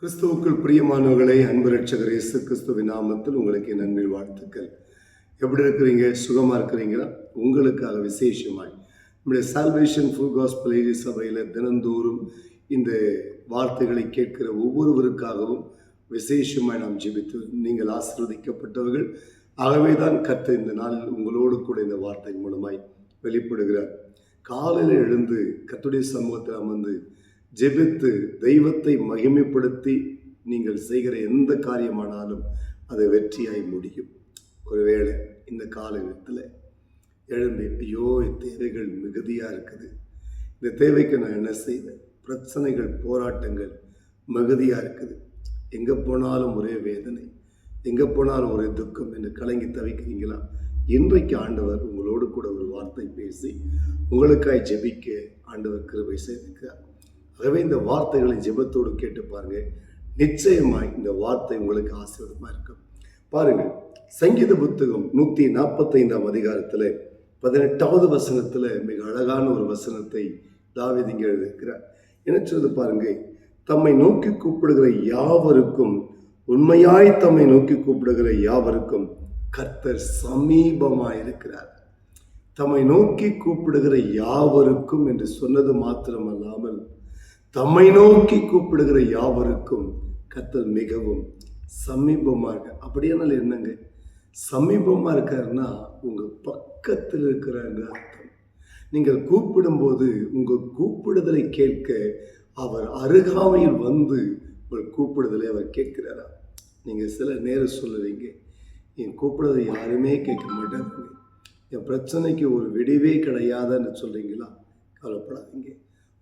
கிறிஸ்துவுக்குள் பிரியமானவர்களே, அன்பு ரட்சகர் இயேசு கிறிஸ்துவின் நாமத்தில் உங்களுக்கு என் அன்பின் வாழ்த்துக்கள். எப்படி இருக்கிறீங்க? சுகமாக இருக்கிறீங்களா? உங்களுக்காக விசேஷமாய் நம்முடைய சால்வேஷன் ஃபுல் காஸ்பல் ஏஜி சபையில் தினந்தோறும் இந்த வார்த்தைகளை கேட்கிற ஒவ்வொருவருக்காகவும் விசேஷமாய் நாம் ஜெபித்து நீங்கள் ஆசீர்வதிக்கப்பட்டவர்கள். ஆகவே தான் கர்த்தர் இந்த நாளில் உங்களோடு கூட இந்த வார்த்தை மூலமாய் வெளிப்படுகிறார். காலையில் எழுந்து கர்த்தருடைய சமூகத்தில் அமர்ந்து ஜெபித்து தெய்வத்தை மகிமைப்படுத்தி நீங்கள் செய்கிற எந்த காரியமானாலும் அது வெற்றியாய் முடியும். ஒருவேளை இந்த காலத்தில் எழுந்து ஐயோ தேவைகள் மிகுதியாக இருக்குது, இந்த தேவைக்கு நான் என்ன செய்வேன், பிரச்சனைகள் போராட்டங்கள் மிகுதியாக இருக்குது, எங்கே போனாலும் ஒரே வேதனை, எங்கே போனாலும் ஒரே துக்கம் என்று கலங்கி தவிக்கிறீங்களா? இன்றைக்கு ஆண்டவர் உங்களோடு கூட ஒரு வார்த்தை பேசி உங்களுக்காய் ஜெபிக்க ஆண்டவர் கிருபை செய்திருக்கிறார். ஆகவே இந்த வார்த்தைகளை ஜெபத்தோடு கேட்டு பாருங்க, நிச்சயமாய் இந்த வார்த்தை உங்களுக்கு ஆசீர்வாதமா இருக்கும். பாருங்கள், சங்கீத புத்தகம் 145 அதிகாரத்தில் 18வது வசனத்தில் மிக அழகான ஒரு வசனத்தை தாவீது இங்கே எழுதியிருக்கிறார். என்ன சொல்றது பாருங்க, தம்மை நோக்கி கூப்பிடுகிற யாவருக்கும், உண்மையாய் தம்மை நோக்கி கூப்பிடுகிற யாவருக்கும் கர்த்தர் சமீபமாயிருக்கிறார். தம்மை நோக்கி கூப்பிடுகிற யாவருக்கும் என்று சொன்னது மாத்திரமல்லாமல் தம்மை நோக்கி கூப்பிடுகிற யாவருக்கும் கர்த்தர் மிகவும் சமீபமாக. அப்படியானால் என்னங்க, சமீபமாக இருக்காருன்னா உங்க பக்கத்தில் இருக்கிறார் என்று அர்த்தம். நீங்கள் கூப்பிடும்போது உங்கள் கூப்பிடுதலை கேட்க அவர் அருகாமையில் வந்து உங்கள் கூப்பிடுதலை அவர் கேட்கிறாரா? நீங்கள் சில நேரம் சொல்லுவீங்க, என் கூப்பிடுறதை யாருமே கேட்க மாட்டாங்க, என் பிரச்சனைக்கு ஒரு விடிவே கிடையாதுன்னு சொல்றீங்களா? கவலைப்படாதீங்க.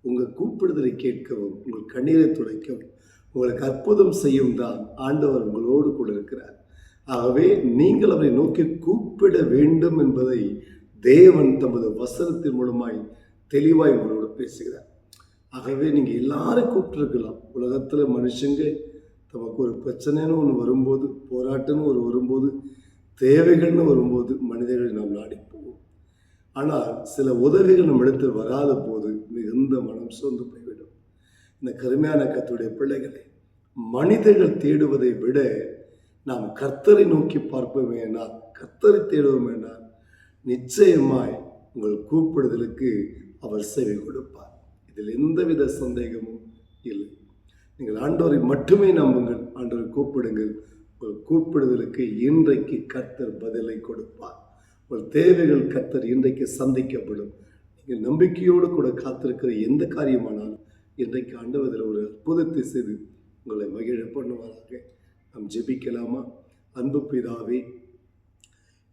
உங்கள் கூப்பிடுதலை கேட்கவும், உங்கள் கண்ணீரை துடைக்கவும், உங்களுக்கு அற்புதம் செய்யும் தான் ஆண்டவர் உங்களோடு கூட இருக்கிறார். ஆகவே நீங்கள் அவரை நோக்கி கூப்பிட வேண்டும் என்பதை தேவன் தமது வசனத்தின் மூலமாய் தெளிவாய் உங்களோடு பேசுகிறார். ஆகவே நீங்கள் எல்லாரும் கூப்பிட்டுருக்கலாம். உலகத்தில் மனுஷங்க நமக்கு ஒரு பிரச்சனைன்னு ஒன்று வரும்போது, போராட்டம்னு ஒரு வரும்போது, தேவைகள்னு வரும்போது மனிதர்களை நாம் நாடி போவோம். ஆனால் சில உதவிகள் நம்ம இடத்தில் வராத போது மிகுந்த மனம் சோர்ந்து போய்விடும். இந்த கருமையான கர்த்தருடைய பிள்ளைகளை, மனிதர்கள் தேடுவதை விட நாம் கர்த்தரை நோக்கி பார்ப்போமே என்றால், கர்த்தரை தேடுவோம் என்றால் நிச்சயமாய் உங்கள் கூப்பிடுதலுக்கு அவர் செவி கொடுப்பார். இதில் எந்தவித சந்தேகமும் இல்லை. நீங்கள் ஆண்டவரை மட்டுமே நம்புங்கள், ஆண்டவரை கூப்பிடுங்கள். உங்கள் கூப்பிடுதலுக்கு இன்றைக்கு கர்த்தர் பதிலை கொடுப்பார். உங்கள் தேவைகள் கர்த்தர் இன்றைக்கு சந்திக்கப்படும். நீங்கள் நம்பிக்கையோடு கூட காத்திருக்கிற எந்த காரியமானாலும் இன்றைக்கு ஆண்டவரில் ஒரு அற்புதத்தை செய்து உங்களை மகிழ பண்ணுவாராக. நாம் ஜெபிக்கலாமா? அன்பு பிதாவே,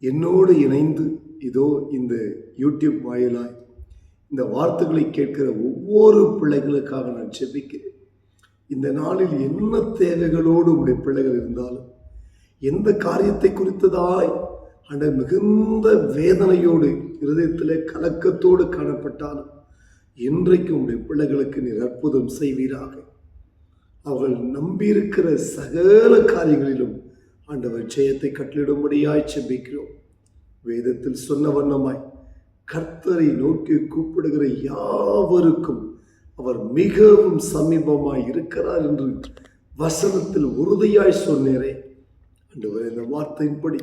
என்னோடு இணைந்து இதோ இந்த யூடியூப் வாயிலாய் இந்த வார்த்தைகளை கேட்கிற ஒவ்வொரு பிள்ளைகளுக்காக நான் ஜெபிக்கிறேன். இந்த நாளில் என்ன தேவைகளோடு உடைய பிள்ளைகள் இருந்தாலும், எந்த காரியத்தை குறித்ததாய் அந்த மிகுந்த வேதனையோடு இருதயத்திலே கலக்கத்தோடு காணப்பட்டாலும் இன்றைக்கு உடைய பிள்ளைகளுக்கு நீர் அற்புதம் செய்வீராக. அவர்கள் நம்பியிருக்கிற சகல காரியங்களிலும் ஆண்டவர் ஜெயத்தை கட்டளிடும்படியாய் செபிக்கிறோம். வேதத்தில் சொன்ன வண்ணமாய் கர்த்தரை நோக்கி கூப்பிடுகிற யாவருக்கும் அவர் மிகவும் சமீபமாய் இருக்கிறார் என்று வசனத்தில் உறுதியாய் சொன்னேரே. ஆண்டவர், இந்த வார்த்தையின்படி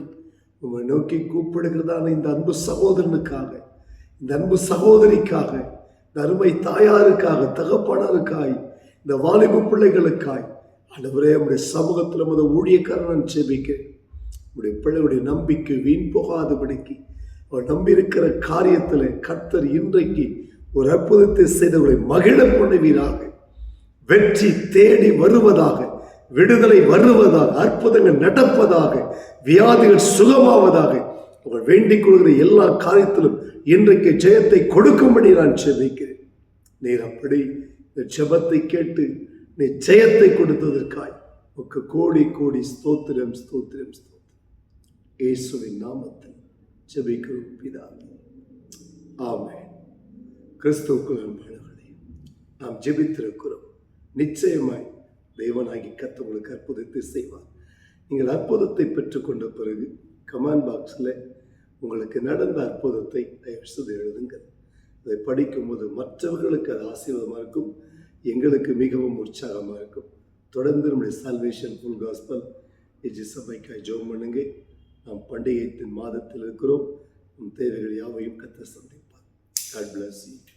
உங்களை நோக்கி கூப்பிடுகிறதான இந்த அன்பு சகோதரனுக்காக, இந்த அன்பு சகோதரிக்காக, இந்த அருமை தாயாருக்காக, தகப்பனாருக்காய், இந்த வாலிப பிள்ளைகளுக்காய் ஆண்டவரே, நம்முடைய சமூகத்தில் நமது ஊழியக்காரன் ஜெபிக்கிறேன். நம்முடைய பிள்ளைகளுடைய நம்பிக்கை வீண் போகாதபடிக்கு அவர் நம்பியிருக்கிற காரியத்தில் கர்த்தர் இன்றைக்கு ஒரு அற்புதத்தை செய்தவர்களை மகிழ பண்ணுவீராக. வெற்றி தேடி வருவதாக, விடுதலை வருவதாக, அற்புதங்கள் நடப்பதாக, வியாதிகள் சுகமாவதாக. அவர் வேண்டிக் கொள்கிற எல்லா காரியத்திலும் இன்றைக்கு ஜெயத்தை கொடுக்கும்படி நான் ஜெபிக்கிறேன். நீர் அப்படி இந்த ஜெபத்தை கேட்டு நீ ஜெயத்தை கொடுத்ததற்காய் உனக்கு கோடி கோடி ஸ்தோத்திரம், ஸ்தோத்திரம், ஸ்தோத்திரம். இயேசுவின் நாமத்தில் ஜெபிக்கிறோம் பிதாவே, ஆமென். கிறிஸ்துவுக்குள் அன்பானவர்களே, நாம் ஜெபித்திருக்கிறோம். நிச்சயமாய் தேவனாகி கர்த்தர் உங்களுக்கு அற்புதத்தை செய்வார். நீங்கள் அற்புதத்தை பெற்றுக்கொண்ட பிறகு கமெண்ட் பாக்ஸில் உங்களுக்கு நடந்த அற்புதத்தை தயவு செய்து எழுதுங்கள். அதை படிக்கும்போது மற்றவர்களுக்கு அது ஆசீர்வாதமாக இருக்கும், எங்களுக்கு மிகவும் உற்சாகமாக இருக்கும். தொடர்ந்து நம்முடைய சால்வேஷன் ஃபுல் காஸ்பல் ஏஜி சபைக்காய் ஜெபம் பண்ணுங்க. நாம் பண்டிகைத்தின் மாதத்தில் இருக்கிறோம். நம் தேவைகள் யாவையும் கர்த்தர் சந்திப்பார். God bless you.